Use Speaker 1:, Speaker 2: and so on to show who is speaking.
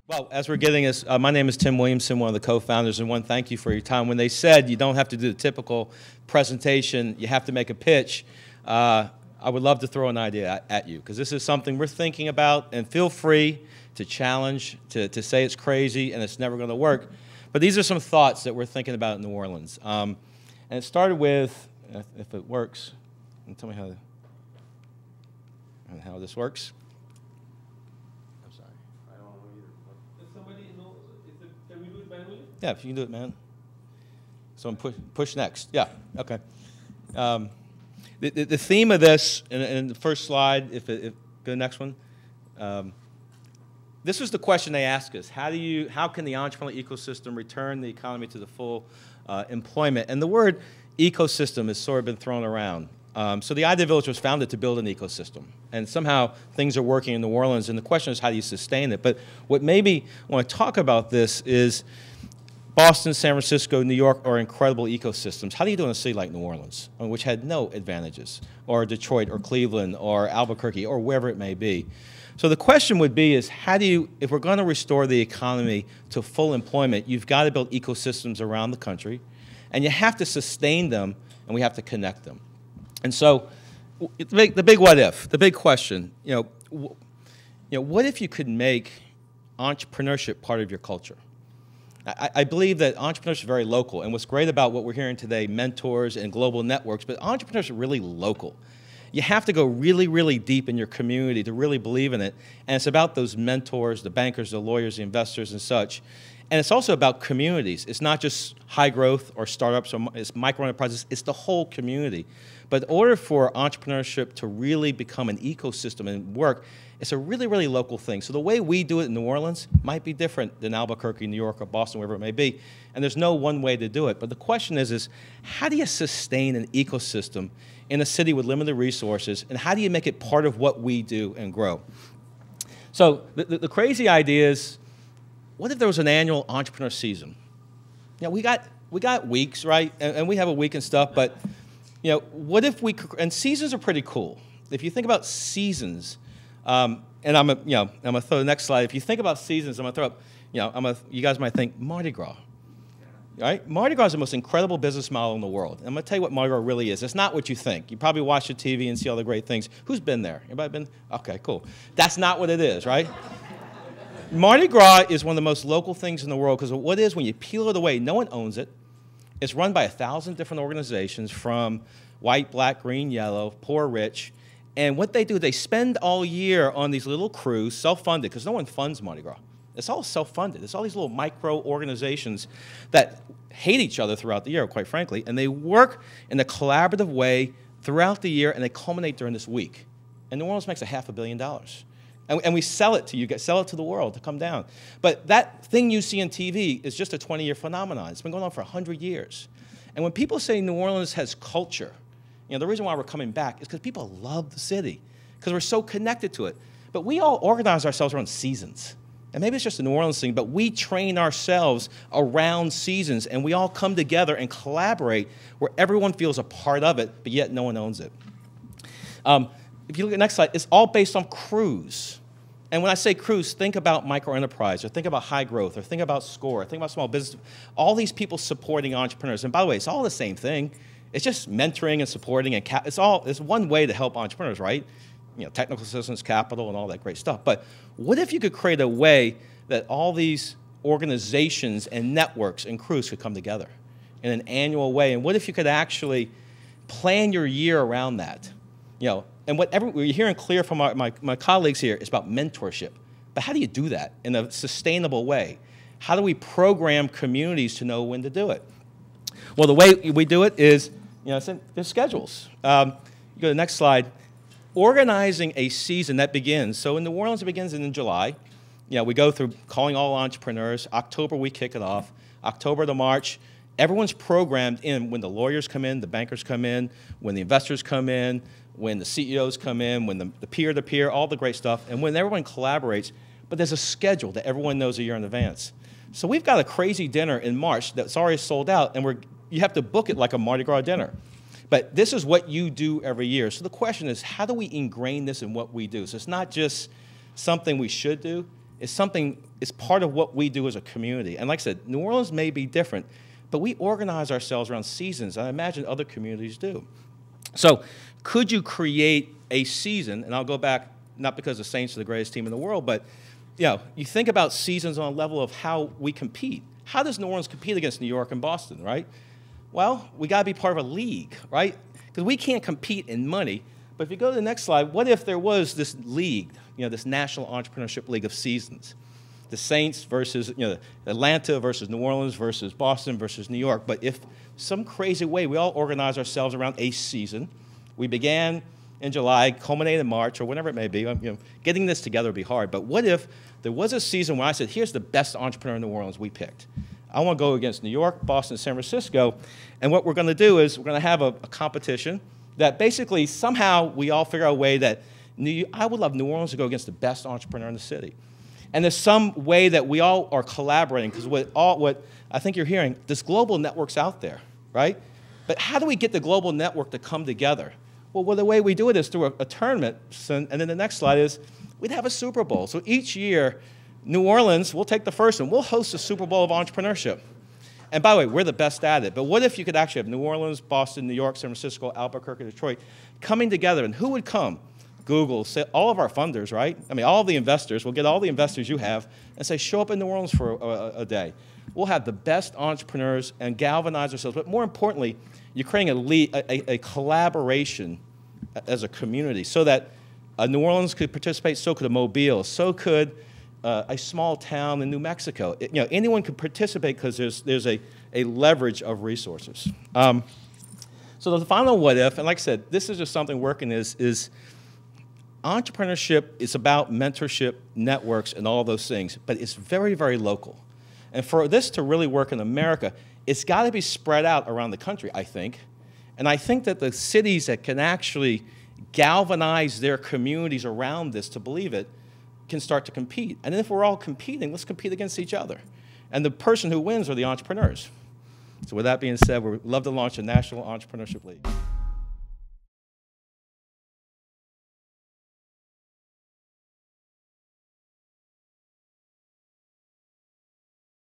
Speaker 1: Well, as we're getting this, my name is Tim Williamson, one of the co-founders, and one, thank you for your time. When they said you don't have to do the typical presentation, you have to make a pitch, I would love to throw an idea at you, because this is something we're thinking about, and feel free to challenge, to say it's crazy and it's never going to work. But these are some thoughts that we're thinking about in New Orleans. And it started with, if it works, and tell me how this works. Yeah, if you can do it, man. So push next. Yeah, okay. The theme of this, in the first slide, if go to the next one. This was the question they asked us. How can the entrepreneurial ecosystem return the economy to the full employment? And the word ecosystem has sort of been thrown around. So the IdeaVillage was founded to build an ecosystem. And somehow things are working in New Orleans, and the question is, how do you sustain it? But what maybe I want to talk about this is Boston, San Francisco, New York are incredible ecosystems. How do you do in a city like New Orleans, which had no advantages, or Detroit, or Cleveland, or Albuquerque, or wherever it may be? So the question would be is, how do you, if we're going to restore the economy to full employment, you've got to build ecosystems around the country, and you have to sustain them, and we have to connect them. And so the big what if, the big question, what if you could make entrepreneurship part of your culture? I believe that entrepreneurship is very local, and what's great about what we're hearing today, mentors and global networks, but entrepreneurship is really local. You have to go really, really deep in your community to really believe in it, and it's about those mentors, the bankers, the lawyers, the investors, and such. And it's also about communities. It's not just high growth or startups or it's micro enterprises, it's the whole community. But in order for entrepreneurship to really become an ecosystem and work, it's a really, really local thing. So the way we do it in New Orleans might be different than Albuquerque, New York, or Boston, wherever it may be. And there's no one way to do it. But the question is how do you sustain an ecosystem in a city with limited resources, and how do you make it part of what we do and grow? So the crazy idea is, what if there was an annual entrepreneur season? We got weeks, right? And we have a week and stuff, but what if we, and seasons are pretty cool. If you think about seasons, and I'm gonna throw the next slide. If you think about seasons, I'm gonna throw up, you guys might think Mardi Gras, right? Mardi Gras is the most incredible business model in the world. And I'm gonna tell you what Mardi Gras really is. It's not what you think. You probably watch the TV and see all the great things. Who's been there? Anybody been? Okay, cool. That's not what it is, right? Mardi Gras is one of the most local things in the world, because what it is, when you peel it away, no one owns it. It's run by 1,000 different organizations, from white, black, green, yellow, poor, rich. And what they do, they spend all year on these little crews, self-funded, because no one funds Mardi Gras. It's all self-funded. It's all these little micro organizations that hate each other throughout the year, quite frankly, and they work in a collaborative way throughout the year, and they culminate during this week. And New Orleans makes $500 million. And we sell it to you, sell it to the world to come down. But that thing you see on TV is just a 20-year phenomenon. It's been going on for 100 years. And when people say New Orleans has culture, the reason why we're coming back is because people love the city, because we're so connected to it. But we all organize ourselves around seasons. And maybe it's just a New Orleans thing, but we train ourselves around seasons, and we all come together and collaborate where everyone feels a part of it, but yet no one owns it. If you look at the next slide, it's all based on crews. And when I say crews, think about micro enterprise, or think about high growth, or think about SCORE, or think about small business. All these people supporting entrepreneurs. And by the way, it's all the same thing. It's just mentoring and supporting, and it's one way to help entrepreneurs, right? Technical assistance, capital, and all that great stuff. But what if you could create a way that all these organizations and networks and crews could come together in an annual way? And what if you could actually plan your year around that? And what we're hearing clear from my colleagues here is about mentorship. But how do you do that in a sustainable way? How do we program communities to know when to do it? Well, the way we do it is, there's schedules. You go to the next slide. Organizing a season that begins. So in New Orleans, it begins in July. We go through calling all entrepreneurs. October, we kick it off. October to March, everyone's programmed in when the lawyers come in, the bankers come in, when the investors come in, when the CEOs come in, when the peer-to-peer, all the great stuff, and when everyone collaborates. But there's a schedule that everyone knows a year in advance. So we've got a crazy dinner in March that's already sold out, and you have to book it like a Mardi Gras dinner. But this is what you do every year. So the question is, how do we ingrain this in what we do? So it's not just something we should do. It's part of what we do as a community. And like I said, New Orleans may be different, but we organize ourselves around seasons. I imagine other communities do. So could you create a season, and I'll go back, not because the Saints are the greatest team in the world, but you think about seasons on a level of how we compete. How does New Orleans compete against New York and Boston, right? Well, we got to be part of a league, right? Because we can't compete in money. But if you go to the next slide, what if there was this league, this National Entrepreneurship League of Seasons? The Saints versus, Atlanta versus New Orleans versus Boston versus New York. But if some crazy way we all organize ourselves around a season, we began in July, culminated in March, or whenever it may be. Getting this together would be hard. But what if there was a season where I said, here's the best entrepreneur in New Orleans we picked. I want to go against New York, Boston, San Francisco. And what we're going to do is we're going to have a competition that basically somehow we all figure out a way that I would love New Orleans to go against the best entrepreneur in the city. And there's some way that we all are collaborating, because what I think you're hearing, this global network's out there, right? But how do we get the global network to come together? Well, the way we do it is through a tournament. And then the next slide is we'd have a Super Bowl. So each year, New Orleans, we'll take the first one. We'll host a Super Bowl of entrepreneurship. And by the way, we're the best at it. But what if you could actually have New Orleans, Boston, New York, San Francisco, Albuquerque, Detroit coming together? And who would come? Google, say, all of our funders, right? I mean, all of the investors. We'll get all the investors you have and say, show up in New Orleans for a day. We'll have the best entrepreneurs and galvanize ourselves. But more importantly, you're creating a collaboration as a community so that New Orleans could participate, so could a Mobile, so could a small town in New Mexico. Anyone could participate because there's a leverage of resources. So the final what if, and like I said, this is just something working is entrepreneurship is about mentorship, networks, and all those things, but it's very, very local. And for this to really work in America, it's got to be spread out around the country, I think. And I think that the cities that can actually galvanize their communities around this to believe it can start to compete. And if we're all competing, let's compete against each other. And the person who wins are the entrepreneurs. So with that being said, we'd love to launch a National Entrepreneurship League.